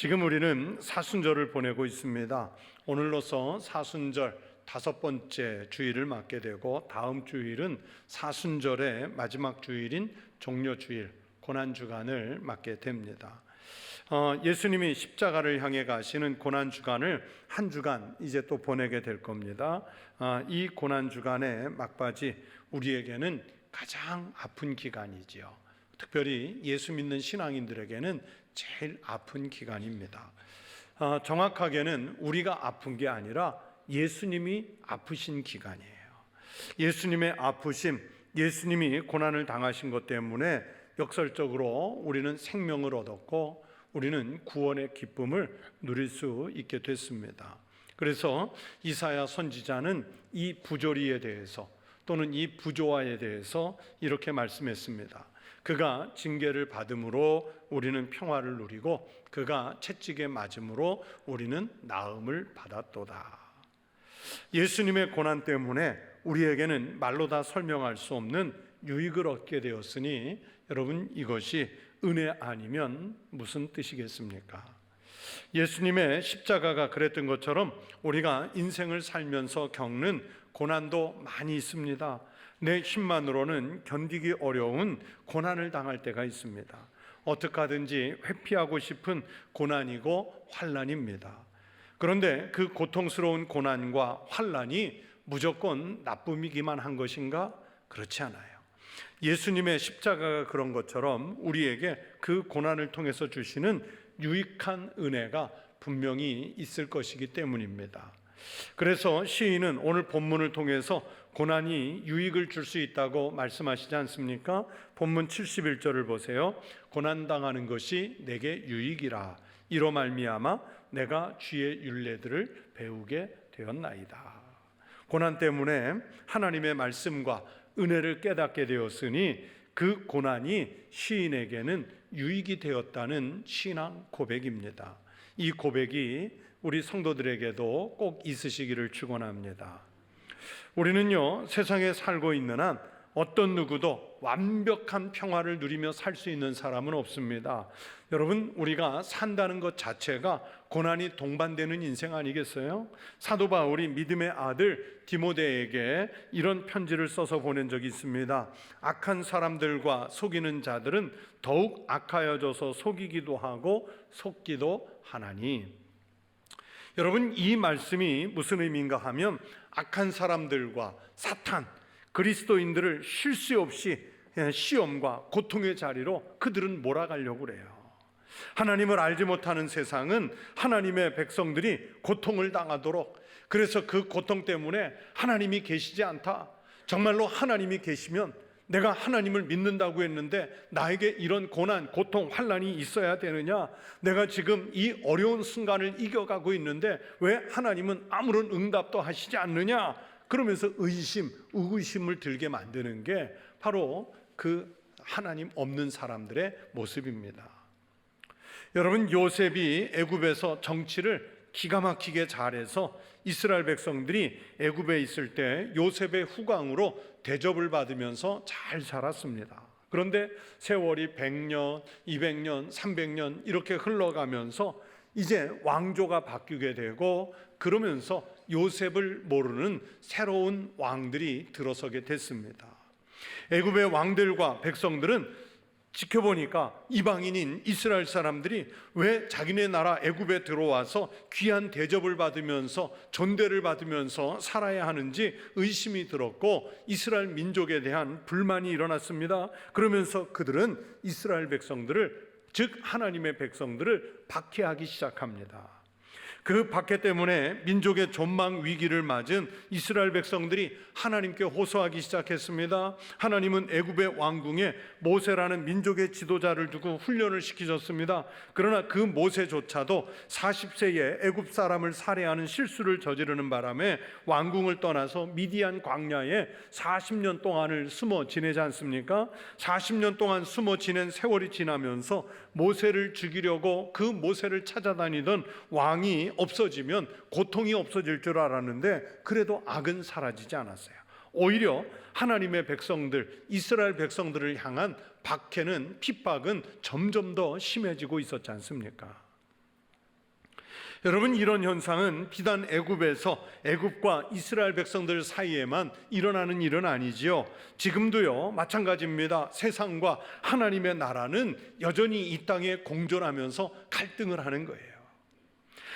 지금 우리는 사순절을 보내고 있습니다. 오늘로서 사순절 5번째 주일을 맞게 되고, 다음 주일은 사순절의 마지막 주일인 종려주일, 고난주간을 맞게 됩니다. 예수님이 십자가를 향해 가시는 고난주간을 한 주간 이제 또 보내게 될 겁니다. 이 고난주간의 막바지, 우리에게는 가장 아픈 기간이지요. 특별히 예수 믿는 신앙인들에게는 제일 아픈 기간입니다. 정확하게는 우리가 아픈 게 아니라 예수님이 아프신 기간이에요. 예수님의 아프심, 예수님이 고난을 당하신 것 때문에 역설적으로 우리는 생명을 얻었고, 우리는 구원의 기쁨을 누릴 수 있게 됐습니다. 그래서 이사야 선지자는 이 부조리에 대해서, 또는 이 부조화에 대해서 이렇게 말씀했습니다. 그가 징계를 받음으로 우리는 평화를 누리고, 그가 채찍에 맞음으로 우리는 나음을 받았도다. 예수님의 고난 때문에 우리에게는 말로 다 설명할 수 없는 유익을 얻게 되었으니, 여러분, 이것이 은혜 아니면 무슨 뜻이겠습니까? 예수님의 십자가가 그랬던 것처럼 우리가 인생을 살면서 겪는 고난도 많이 있습니다. 내 힘만으로는 견디기 어려운 고난을 당할 때가 있습니다. 어떻게 하든지 회피하고 싶은 고난이고 환난입니다. 그런데 그 고통스러운 고난과 환난이 무조건 나쁨이기만 한 것인가? 그렇지 않아요. 예수님의 십자가가 그런 것처럼 우리에게 그 고난을 통해서 주시는 유익한 은혜가 분명히 있을 것이기 때문입니다. 그래서 시인은 오늘 본문을 통해서 고난이 유익을 줄 수 있다고 말씀하시지 않습니까? 본문 71절을 보세요. 고난당하는 것이 내게 유익이라, 이로 말미암아 내가 주의 율례들을 배우게 되었나이다. 고난 때문에 하나님의 말씀과 은혜를 깨닫게 되었으니 그 고난이 시인에게는 유익이 되었다는 신앙 고백입니다. 이 고백이 우리 성도들에게도 꼭 있으시기를 축원합니다. 우리는요, 세상에 살고 있는 한 어떤 누구도 완벽한 평화를 누리며 살 수 있는 사람은 없습니다. 여러분, 우리가 산다는 것 자체가 고난이 동반되는 인생 아니겠어요? 사도 바울이 믿음의 아들 디모데에게 이런 편지를 써서 보낸 적이 있습니다. 악한 사람들과 속이는 자들은 더욱 악하여져서 속이기도 하고 속기도 하나니. 여러분, 이 말씀이 무슨 의미인가 하면, 악한 사람들과 사탄, 그리스도인들을 쉴 새 없이 시험과 고통의 자리로 그들은 몰아가려고 그래요. 하나님을 알지 못하는 세상은 하나님의 백성들이 고통을 당하도록, 그래서 그 고통 때문에 하나님이 계시지 않다, 정말로 하나님이 계시면 내가 하나님을 믿는다고 했는데 나에게 이런 고난, 고통, 환난이 있어야 되느냐? 내가 지금 이 어려운 순간을 이겨가고 있는데 왜 하나님은 아무런 응답도 하시지 않느냐? 그러면서 의구심을 들게 만드는 게 바로 그 하나님 없는 사람들의 모습입니다. 여러분, 요셉이 애굽에서 정치를 기가 막히게 잘해서 이스라엘 백성들이 애굽에 있을 때 요셉의 후광으로 대접을 받으면서 잘 살았습니다. 그런데 세월이 100년, 200년, 300년 이렇게 흘러가면서 이제 왕조가 바뀌게 되고, 그러면서 요셉을 모르는 새로운 왕들이 들어서게 됐습니다. 애굽의 왕들과 백성들은 지켜보니까 이방인인 이스라엘 사람들이 왜 자기네 나라 애굽에 들어와서 귀한 대접을 받으면서 존대를 받으면서 살아야 하는지 의심이 들었고, 이스라엘 민족에 대한 불만이 일어났습니다. 그러면서 그들은 이스라엘 백성들을, 즉 하나님의 백성들을 박해하기 시작합니다. 그 박해 때문에 민족의 전망 위기를 맞은 이스라엘 백성들이 하나님께 호소하기 시작했습니다. 하나님은 애굽의 왕궁에 모세라는 민족의 지도자를 두고 훈련을 시키셨습니다. 그러나 그 모세조차도 40세에 애굽 사람을 살해하는 실수를 저지르는 바람에 왕궁을 떠나서 미디안 광야에 40년 동안을 숨어 지내지 않습니까? 40년 동안 숨어 지낸 세월이 지나면서 모세를 죽이려고 그 모세를 찾아다니던 왕이 없어지면 고통이 없어질 줄 알았는데, 그래도 악은 사라지지 않았어요. 오히려 하나님의 백성들, 이스라엘 백성들을 향한 박해는, 핍박은 점점 더 심해지고 있었지 않습니까? 여러분, 이런 현상은 비단 애굽과 이스라엘 백성들 사이에만 일어나는 일은 아니지요. 지금도요 마찬가지입니다. 세상과 하나님의 나라는 여전히 이 땅에 공존하면서 갈등을 하는 거예요.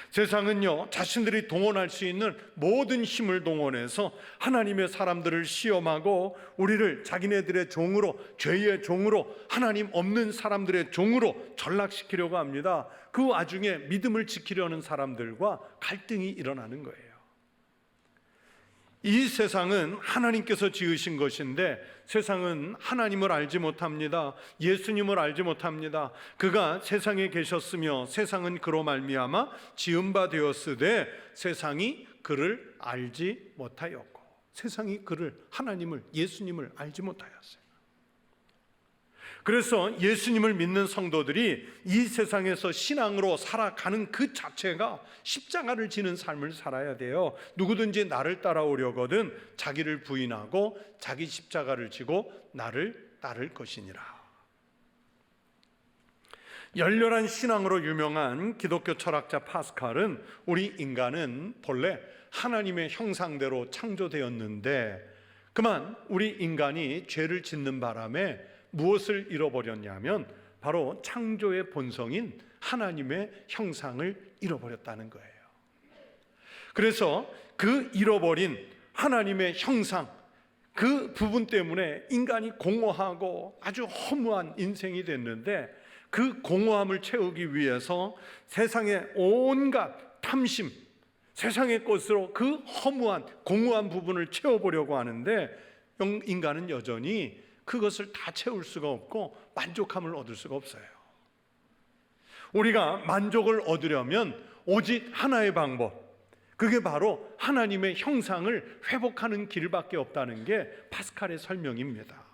세상은요 자신들이 동원할 수 있는 모든 힘을 동원해서 하나님의 사람들을 시험하고 우리를 자기네들의 종으로, 죄의 종으로, 하나님 없는 사람들의 종으로 전락시키려고 합니다. 그 와중에 믿음을 지키려는 사람들과 갈등이 일어나는 거예요. 이 세상은 하나님께서 지으신 것인데 세상은 하나님을 알지 못합니다. 예수님을 알지 못합니다. 그가 세상에 계셨으며 세상은 그로 말미암아 지은 바 되었으되 세상이 그를 알지 못하였고, 세상이 그를, 하나님을, 예수님을 알지 못하였어요. 그래서 예수님을 믿는 성도들이 이 세상에서 신앙으로 살아가는 그 자체가 십자가를 지는 삶을 살아야 돼요. 누구든지 나를 따라오려거든 자기를 부인하고 자기 십자가를 지고 나를 따를 것이니라. 열렬한 신앙으로 유명한 기독교 철학자 파스칼은 우리 인간은 본래 하나님의 형상대로 창조되었는데 그만 우리 인간이 죄를 짓는 바람에 무엇을 잃어버렸냐면 바로 창조의 본성인 하나님의 형상을 잃어버렸다는 거예요. 그래서 그 잃어버린 하나님의 형상, 그 부분 때문에 인간이 공허하고 아주 허무한 인생이 됐는데 그 공허함을 채우기 위해서 세상의 온갖 탐심, 세상의 것으로 그 허무한 공허한 부분을 채워보려고 하는데 인간은 여전히 그것을 다 채울 수가 없고 만족함을 얻을 수가 없어요. 우리가 만족을 얻으려면 오직 하나의 방법, 그게 바로 하나님의 형상을 회복하는 길밖에 없다는 게 파스칼의 설명입니다.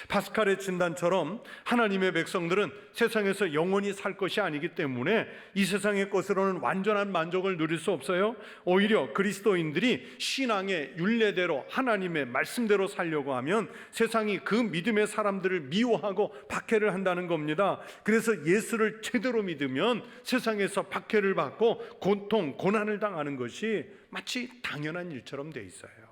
파스칼의 진단처럼 하나님의 백성들은 세상에서 영원히 살 것이 아니기 때문에 이 세상의 것으로는 완전한 만족을 누릴 수 없어요. 오히려 그리스도인들이 신앙의 율례대로 하나님의 말씀대로 살려고 하면 세상이 그 믿음의 사람들을 미워하고 박해를 한다는 겁니다. 그래서 예수를 제대로 믿으면 세상에서 박해를 받고 고통, 고난을 당하는 것이 마치 당연한 일처럼 돼 있어요.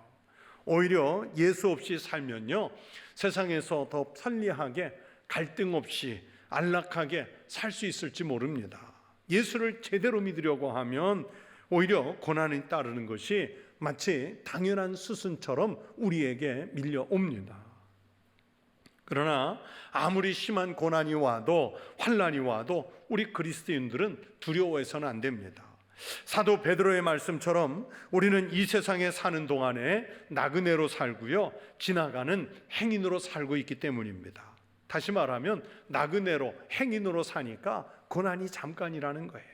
오히려 예수 없이 살면요 세상에서 더 편리하게, 갈등 없이 안락하게 살 수 있을지 모릅니다. 예수를 제대로 믿으려고 하면 오히려 고난이 따르는 것이 마치 당연한 수순처럼 우리에게 밀려옵니다. 그러나 아무리 심한 고난이 와도, 환난이 와도 우리 그리스도인들은 두려워해서는 안 됩니다. 사도 베드로의 말씀처럼 우리는 이 세상에 사는 동안에 나그네로 살고요 지나가는 행인으로 살고 있기 때문입니다. 다시 말하면 나그네로, 행인으로 사니까 고난이 잠깐이라는 거예요.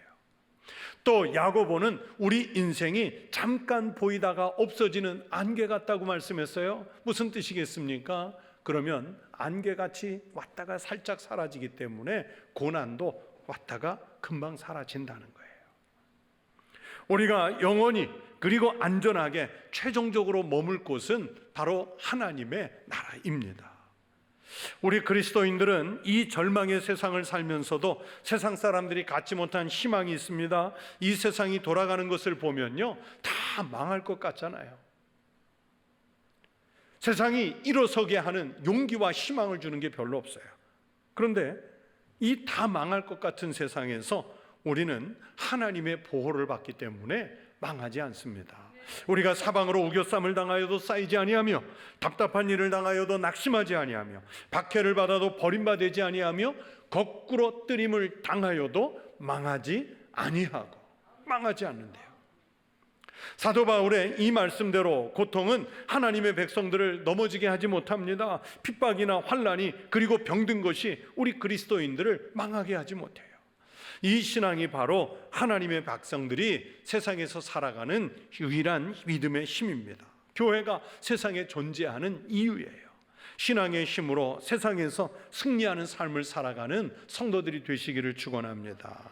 또 야고보는 우리 인생이 잠깐 보이다가 없어지는 안개 같다고 말씀했어요. 무슨 뜻이겠습니까? 그러면 안개같이 왔다가 살짝 사라지기 때문에 고난도 왔다가 금방 사라진다는 거예요. 우리가 영원히 그리고 안전하게 최종적으로 머물 곳은 바로 하나님의 나라입니다. 우리 그리스도인들은 이 절망의 세상을 살면서도 세상 사람들이 갖지 못한 희망이 있습니다. 이 세상이 돌아가는 것을 보면요 다 망할 것 같잖아요. 세상이 일어서게 하는 용기와 희망을 주는 게 별로 없어요. 그런데 이 다 망할 것 같은 세상에서 우리는 하나님의 보호를 받기 때문에 망하지 않습니다. 우리가 사방으로 우겨쌈을 당하여도 쌓이지 아니하며 답답한 일을 당하여도 낙심하지 아니하며 박해를 받아도 버림받지 아니하며 거꾸로 뜨림을 당하여도 망하지 아니하고, 망하지 않는데요. 사도 바울의 이 말씀대로 고통은 하나님의 백성들을 넘어지게 하지 못합니다. 핍박이나 환난이 그리고 병든 것이 우리 그리스도인들을 망하게 하지 못해요. 이 신앙이 바로 하나님의 백성들이 세상에서 살아가는 유일한 믿음의 힘입니다. 교회가 세상에 존재하는 이유예요. 신앙의 힘으로 세상에서 승리하는 삶을 살아가는 성도들이 되시기를 축원합니다.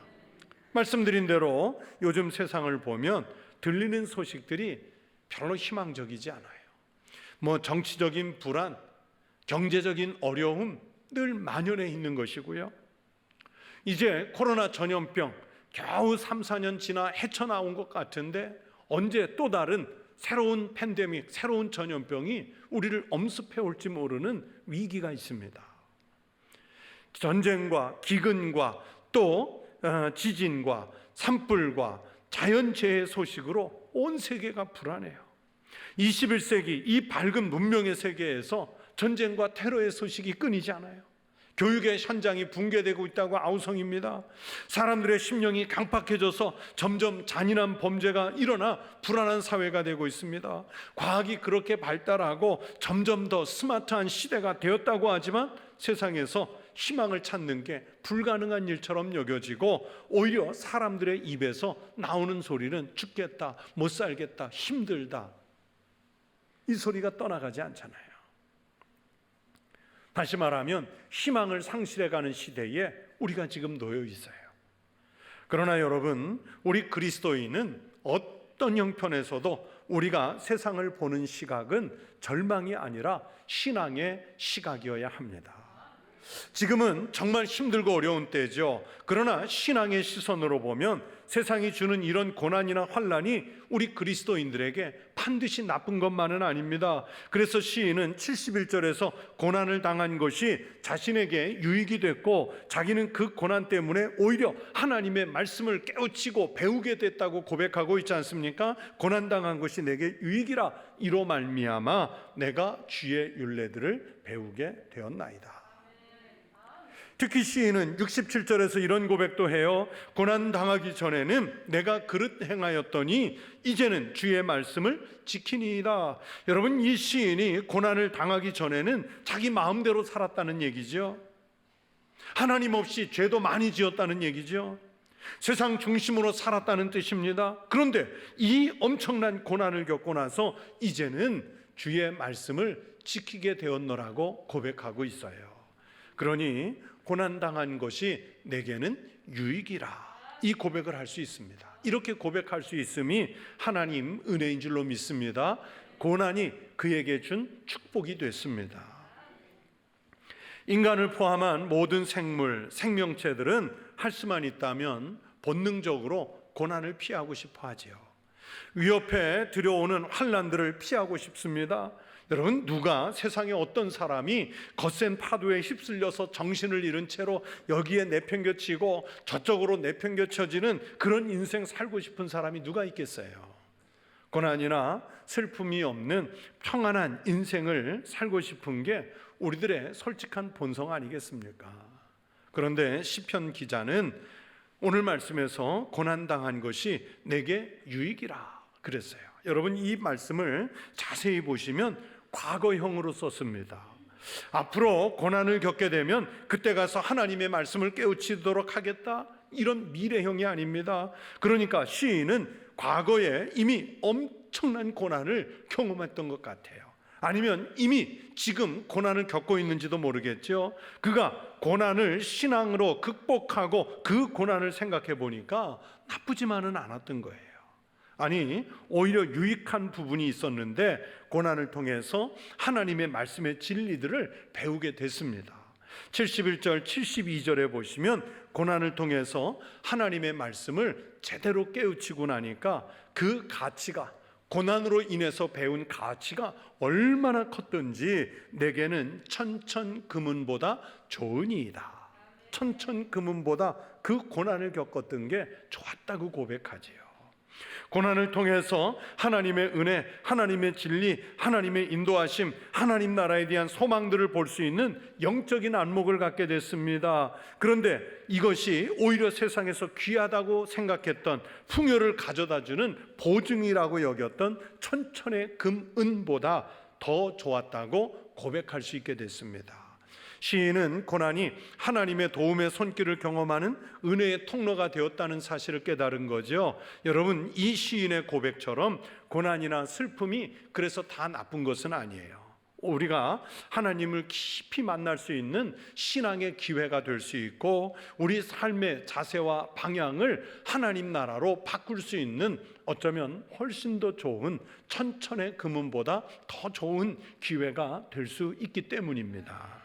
말씀드린 대로 요즘 세상을 보면 들리는 소식들이 별로 희망적이지 않아요. 정치적인 불안, 경제적인 어려움 늘 만연해 있는 것이고요. 이제 코로나 전염병, 겨우 3, 4년 지나 헤쳐나온 것 같은데 언제 또 다른 새로운 팬데믹, 새로운 전염병이 우리를 엄습해 올지 모르는 위기가 있습니다. 전쟁과 기근과 또 지진과 산불과 자연재해 소식으로 온 세계가 불안해요. 21세기 이 밝은 문명의 세계에서 전쟁과 테러의 소식이 끊이지 않아요. 교육의 현장이 붕괴되고 있다고 아우성입니다. 사람들의 심령이 강팍해져서 점점 잔인한 범죄가 일어나 불안한 사회가 되고 있습니다. 과학이 그렇게 발달하고 점점 더 스마트한 시대가 되었다고 하지만 세상에서 희망을 찾는 게 불가능한 일처럼 여겨지고 오히려 사람들의 입에서 나오는 소리는 죽겠다, 못 살겠다, 힘들다, 이 소리가 떠나가지 않잖아요. 다시 말하면 희망을 상실해가는 시대에 우리가 지금 놓여 있어요. 그러나 여러분, 우리 그리스도인은 어떤 형편에서도 우리가 세상을 보는 시각은 절망이 아니라 신앙의 시각이어야 합니다. 지금은 정말 힘들고 어려운 때죠. 그러나 신앙의 시선으로 보면 세상이 주는 이런 고난이나 환난이 우리 그리스도인들에게 반드시 나쁜 것만은 아닙니다. 그래서 시인은 71절에서 고난을 당한 것이 자신에게 유익이 됐고 자기는 그 고난 때문에 오히려 하나님의 말씀을 깨우치고 배우게 됐다고 고백하고 있지 않습니까? 고난당한 것이 내게 유익이라 이로 말미암아 내가 주의 율례들을 배우게 되었나이다. 특히 시인은 67절에서 이런 고백도 해요. 고난 당하기 전에는 내가 그릇 행하였더니 이제는 주의 말씀을 지키니이다. 여러분, 이 시인이 고난을 당하기 전에는 자기 마음대로 살았다는 얘기죠. 하나님 없이 죄도 많이 지었다는 얘기죠. 세상 중심으로 살았다는 뜻입니다. 그런데 이 엄청난 고난을 겪고 나서 이제는 주의 말씀을 지키게 되었노라고 고백하고 있어요. 그러니 고난당한 것이 내게는 유익이라, 이 고백을 할 수 있습니다. 이렇게 고백할 수 있음이 하나님 은혜인 줄로 믿습니다. 고난이 그에게 준 축복이 됐습니다. 인간을 포함한 모든 생물, 생명체들은 할 수만 있다면 본능적으로 고난을 피하고 싶어 하지요. 위협해 들여오는 환난들을 피하고 싶습니다. 여러분, 누가 세상에 어떤 사람이 거센 파도에 휩쓸려서 정신을 잃은 채로 여기에 내팽겨치고 저쪽으로 내팽겨쳐지는 그런 인생 살고 싶은 사람이 누가 있겠어요? 고난이나 슬픔이 없는 평안한 인생을 살고 싶은 게 우리들의 솔직한 본성 아니겠습니까? 그런데 시편 기자는 오늘 말씀에서 고난당한 것이 내게 유익이라 그랬어요. 여러분, 이 말씀을 자세히 보시면 과거형으로 썼습니다. 앞으로 고난을 겪게 되면 그때 가서 하나님의 말씀을 깨우치도록 하겠다, 이런 미래형이 아닙니다. 그러니까 시인은 과거에 이미 엄청난 고난을 경험했던 것 같아요. 아니면 이미 지금 고난을 겪고 있는지도 모르겠죠. 그가 고난을 신앙으로 극복하고 그 고난을 생각해 보니까 나쁘지만은 않았던 거예요. 아니, 오히려 유익한 부분이 있었는데 고난을 통해서 하나님의 말씀의 진리들을 배우게 됐습니다. 71절, 72절에 보시면 고난을 통해서 하나님의 말씀을 제대로 깨우치고 나니까 그 가치가, 고난으로 인해서 배운 가치가 얼마나 컸던지 내게는 천천금은보다 좋으니이다. 천천금은보다 그 고난을 겪었던 게 좋았다고 고백하지요. 고난을 통해서 하나님의 은혜, 하나님의 진리, 하나님의 인도하심, 하나님 나라에 대한 소망들을 볼 수 있는 영적인 안목을 갖게 됐습니다. 그런데 이것이 오히려 세상에서 귀하다고 생각했던 풍요를 가져다주는 보증이라고 여겼던 천천의 금, 은보다 더 좋았다고 고백할 수 있게 됐습니다. 시인은 고난이 하나님의 도움의 손길을 경험하는 은혜의 통로가 되었다는 사실을 깨달은 거죠. 여러분, 이 시인의 고백처럼 고난이나 슬픔이 그래서 다 나쁜 것은 아니에요. 우리가 하나님을 깊이 만날 수 있는 신앙의 기회가 될 수 있고 우리 삶의 자세와 방향을 하나님 나라로 바꿀 수 있는 어쩌면 훨씬 더 좋은 천천의 금은보다 더 좋은 기회가 될 수 있기 때문입니다.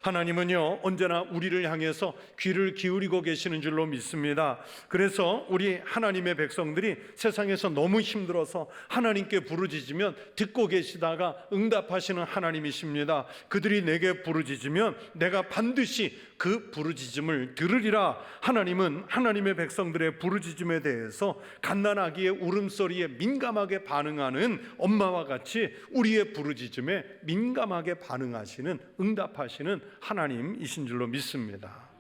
하나님은요, 언제나 우리를 향해서 귀를 기울이고 계시는 줄로 믿습니다. 그래서 우리 하나님의 백성들이 세상에서 너무 힘들어서 하나님께 부르짖으면 듣고 계시다가 응답하시는 하나님이십니다. 그들이 내게 부르짖으면 내가 반드시 그 부르짖음을 들으리라. 하나님은 하나님의 백성들의 부르짖음에 대해서 갓난아기의 울음소리에 민감하게 반응하는 엄마와 같이 우리의 부르짖음에 민감하게 반응하시는, 응답하시는 하나님이신 줄로 믿습니다.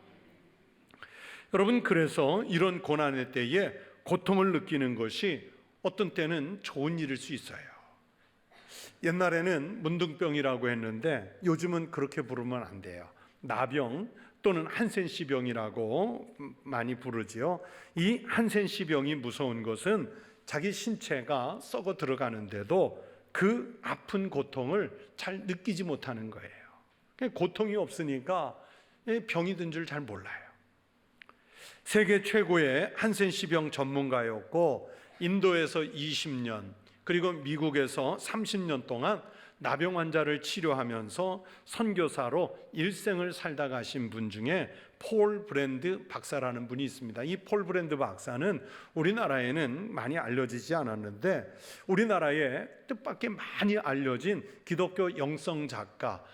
여러분, 그래서 이런 고난의 때에 고통을 느끼는 것이 어떤 때는 좋은 일일 수 있어요. 옛날에는 문둥병이라고 했는데 요즘은 그렇게 부르면 안 돼요. 나병 또는 한센시병이라고 많이 부르지요. 이 한센시병이 무서운 것은 자기 신체가 썩어 들어가는데도 그 아픈 고통을 잘 느끼지 못하는 거예요. 고통이 없으니까 병이 든 줄 잘 몰라요. 세계 최고의 한센시병 전문가였고 인도에서 20년 그리고 미국에서 30년 동안 나병 환자를 치료하면서 선교사로 일생을 살다 가신 분 중에 폴 브랜드 박사라는 분이 있습니다. 이 폴 브랜드 박사는 우리나라에는 많이 알려지지 않았는데 우리나라에 뜻밖의 많이 알려진 기독교 영성 작가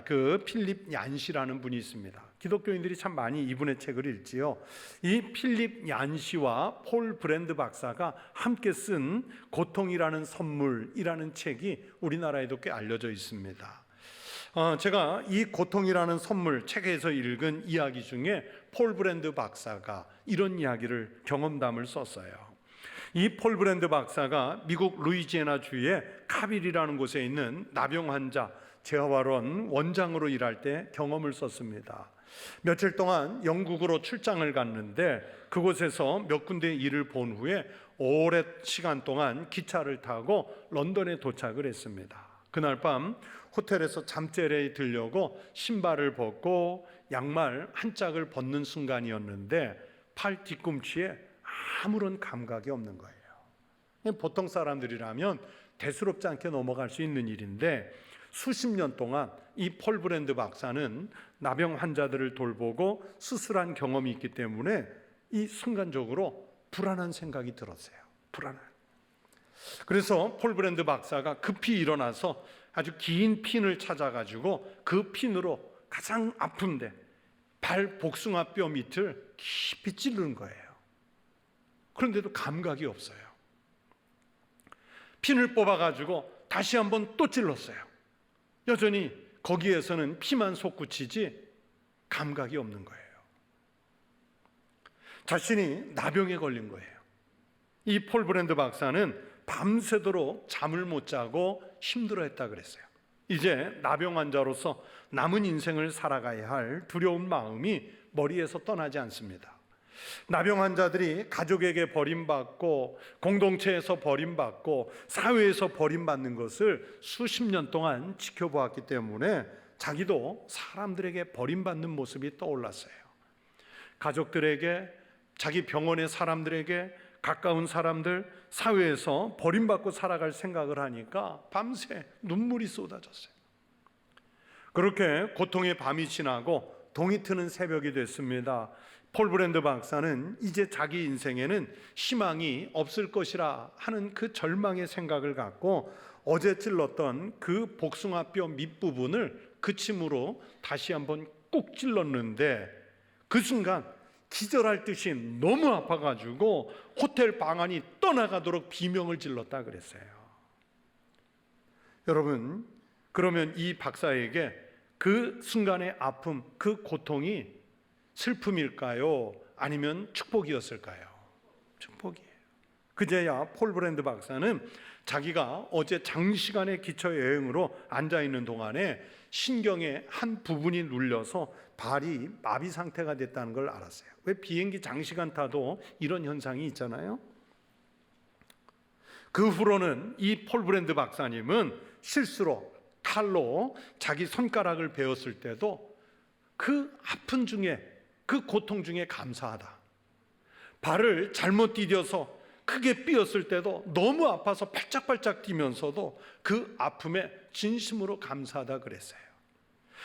그 필립 얀시라는 분이 있습니다. 기독교인들이 참 많이 이분의 책을 읽지요. 이 필립 얀시와 폴 브랜드 박사가 함께 쓴 고통이라는 선물이라는 책이 우리나라에도 꽤 알려져 있습니다. 제가 이 고통이라는 선물 책에서 읽은 이야기 중에 폴 브랜드 박사가 이런 이야기를 경험담을 썼어요. 이 폴 브랜드 박사가 미국 루이지애나 주의 카빌이라는 곳에 있는 나병 환자 재활원 원장으로 일할 때 경험을 썼습니다. 며칠 동안 영국으로 출장을 갔는데 그곳에서 몇 군데 일을 본 후에 오랜 시간 동안 기차를 타고 런던에 도착을 했습니다. 그날 밤 호텔에서 잠자리에 들려고 신발을 벗고 양말 한 짝을 벗는 순간이었는데 팔 뒤꿈치에 아무런 감각이 없는 거예요. 보통 사람들이라면 대수롭지 않게 넘어갈 수 있는 일인데 수십 년 동안 이 폴 브랜드 박사는 나병 환자들을 돌보고 수술한 경험이 있기 때문에 이 순간적으로 불안한 생각이 들었어요. 불안한. 그래서 폴 브랜드 박사가 급히 일어나서 아주 긴 핀을 찾아가지고 그 핀으로 가장 아픈데 발 복숭아뼈 밑을 깊이 찌르는 거예요. 그런데도 감각이 없어요. 핀을 뽑아가지고 다시 한번 또 찔렀어요. 여전히 거기에서는 피만 솟구치지 감각이 없는 거예요. 자신이 나병에 걸린 거예요. 이 폴 브랜드 박사는 밤새도록 잠을 못 자고 힘들어했다 그랬어요. 이제 나병 환자로서 남은 인생을 살아가야 할 두려운 마음이 머리에서 떠나지 않습니다. 나병 환자들이 가족에게 버림받고 공동체에서 버림받고 사회에서 버림받는 것을 수십 년 동안 지켜보았기 때문에 자기도 사람들에게 버림받는 모습이 떠올랐어요. 가족들에게, 자기 병원의 사람들에게, 가까운 사람들, 사회에서 버림받고 살아갈 생각을 하니까 밤새 눈물이 쏟아졌어요. 그렇게 고통의 밤이 지나고 동이 트는 새벽이 됐습니다. 폴 브랜드 박사는 이제 자기 인생에는 희망이 없을 것이라 하는 그 절망의 생각을 갖고 어제 찔렀던 그 복숭아뼈 밑부분을 그 침으로 다시 한번 꾹 찔렀는데 그 순간 기절할 듯이 너무 아파가지고 호텔 방 안이 떠나가도록 비명을 질렀다 그랬어요. 여러분, 그러면 이 박사에게 그 순간의 아픔, 그 고통이 슬픔일까요? 아니면 축복이었을까요? 축복이에요. 그제야 폴 브랜드 박사는 자기가 어제 장시간의 기차 여행으로 앉아있는 동안에 신경의 한 부분이 눌려서 발이 마비 상태가 됐다는 걸 알았어요. 왜 비행기 장시간 타도 이런 현상이 있잖아요. 그 후로는 이 폴 브랜드 박사님은 실수로 칼로 자기 손가락을 베었을 때도 그 아픈 중에, 그 고통 중에 감사하다. 발을 잘못 디뎌서 크게 삐었을 때도 너무 아파서 발짝발짝 뛰면서도 그 아픔에 진심으로 감사하다 그랬어요.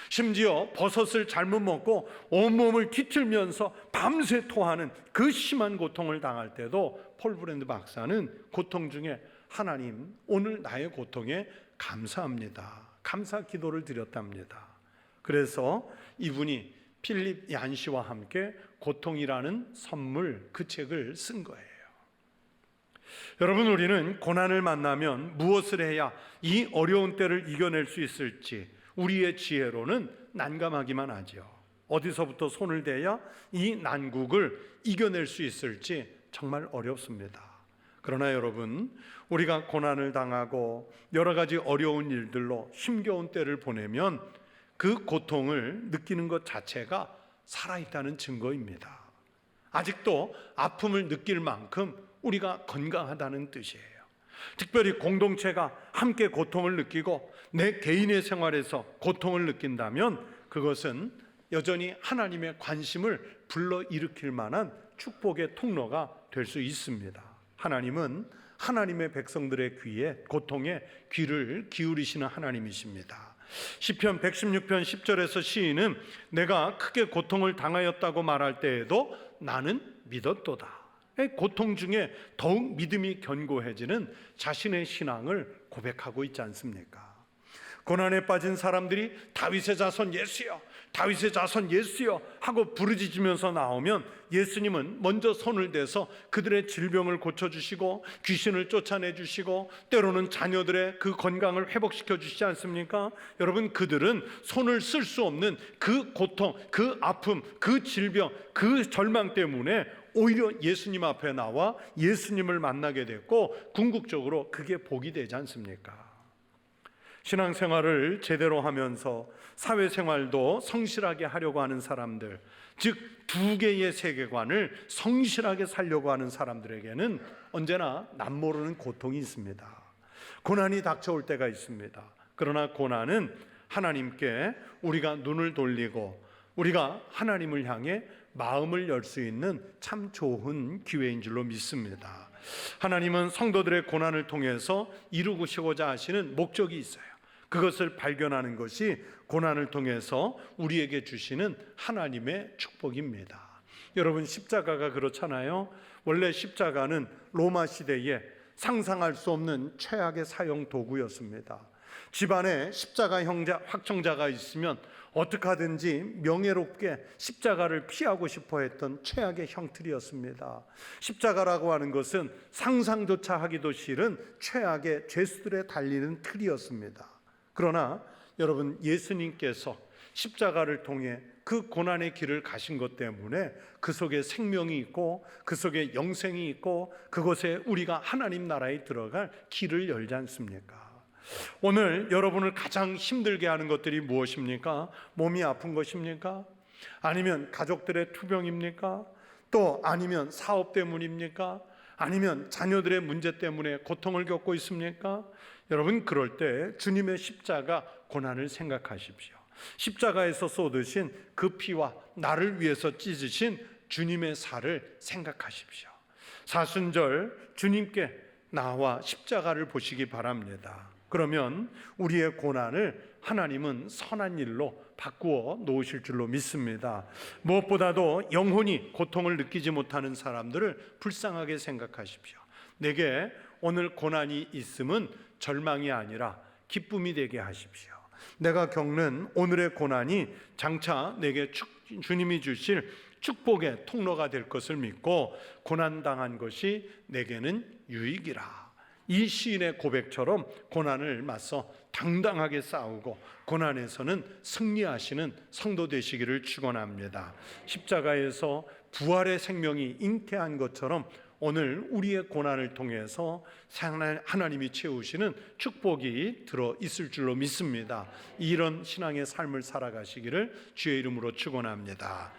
심지어 버섯을 잘못 먹고 온몸을 뒤틀면서 밤새 토하는 그 심한 고통을 당할 때도 폴 브랜드 박사는 고통 중에 하나님, 오늘 나의 고통에 감사합니다, 감사 기도를 드렸답니다. 그래서 이분이 필립 얀시와 함께 고통이라는 선물, 그 책을 쓴 거예요. 여러분, 우리는 고난을 만나면 무엇을 해야 이 어려운 때를 이겨낼 수 있을지 우리의 지혜로는 난감하기만 하죠. 어디서부터 손을 대야 이 난국을 이겨낼 수 있을지 정말 어렵습니다. 그러나 여러분, 우리가 고난을 당하고 여러 가지 어려운 일들로 힘겨운 때를 보내면 그 고통을 느끼는 것 자체가 살아있다는 증거입니다. 아직도 아픔을 느낄 만큼 우리가 건강하다는 뜻이에요. 특별히 공동체가 함께 고통을 느끼고 내 개인의 생활에서 고통을 느낀다면 그것은 여전히 하나님의 관심을 불러일으킬 만한 축복의 통로가 될 수 있습니다. 하나님은 하나님의 백성들의 귀에, 고통에 귀를 기울이시는 하나님이십니다. 시편 116편 10절에서 시인은 내가 크게 고통을 당하였다고 말할 때에도 나는 믿었도다. 고통 중에 더욱 믿음이 견고해지는 자신의 신앙을 고백하고 있지 않습니까? 고난에 빠진 사람들이 다윗의 자손 예수여, 다윗의 자손 예수여 하고 부르짖으면서 나오면 예수님은 먼저 손을 대서 그들의 질병을 고쳐주시고 귀신을 쫓아내주시고 때로는 자녀들의 그 건강을 회복시켜 주시지 않습니까? 여러분, 그들은 손을 쓸 수 없는 그 고통, 그 아픔, 그 질병, 그 절망 때문에 오히려 예수님 앞에 나와 예수님을 만나게 됐고 궁극적으로 그게 복이 되지 않습니까? 신앙생활을 제대로 하면서 사회생활도 성실하게 하려고 하는 사람들, 즉 두 개의 세계관을 성실하게 살려고 하는 사람들에게는 언제나 남모르는 고통이 있습니다. 고난이 닥쳐올 때가 있습니다. 그러나 고난은 하나님께 우리가 눈을 돌리고 우리가 하나님을 향해 마음을 열 수 있는 참 좋은 기회인 줄로 믿습니다. 하나님은 성도들의 고난을 통해서 이루시고자 하시는 목적이 있어요. 그것을 발견하는 것이 고난을 통해서 우리에게 주시는 하나님의 축복입니다. 여러분, 십자가가 그렇잖아요. 원래 십자가는 로마 시대에 상상할 수 없는 최악의 사형 도구였습니다. 집안에 십자가 확정자가 있으면 어떻게 하든지 명예롭게 십자가를 피하고 싶어 했던 최악의 형틀이었습니다. 십자가라고 하는 것은 상상조차 하기도 싫은 최악의 죄수들에 달리는 틀이었습니다. 그러나 여러분, 예수님께서 십자가를 통해 그 고난의 길을 가신 것 때문에 그 속에 생명이 있고 그 속에 영생이 있고 그곳에 우리가 하나님 나라에 들어갈 길을 열지 않습니까? 오늘 여러분을 가장 힘들게 하는 것들이 무엇입니까? 몸이 아픈 것입니까? 아니면 가족들의 투병입니까? 또 아니면 사업 때문입니까? 아니면 자녀들의 문제 때문에 고통을 겪고 있습니까? 여러분, 그럴 때 주님의 십자가 고난을 생각하십시오. 십자가에서 쏟으신 그 피와 나를 위해서 찢으신 주님의 살을 생각하십시오. 사순절 주님께 나와 십자가를 보시기 바랍니다. 그러면 우리의 고난을 하나님은 선한 일로 바꾸어 놓으실 줄로 믿습니다. 무엇보다도 영혼이 고통을 느끼지 못하는 사람들을 불쌍하게 생각하십시오. 내게 오늘 고난이 있음은 절망이 아니라 기쁨이 되게 하십시오. 내가 겪는 오늘의 고난이 장차 내게 주님이 주실 축복의 통로가 될 것을 믿고 고난당한 것이 내게는 유익이라. 이 시인의 고백처럼 고난을 맞서 당당하게 싸우고 고난에서는 승리하시는 성도 되시기를 축원합니다. 십자가에서 부활의 생명이 잉태한 것처럼 오늘 우리의 고난을 통해서 하나님이 채우시는 축복이 들어 있을 줄로 믿습니다. 이런 신앙의 삶을 살아가시기를 주의 이름으로 축원합니다.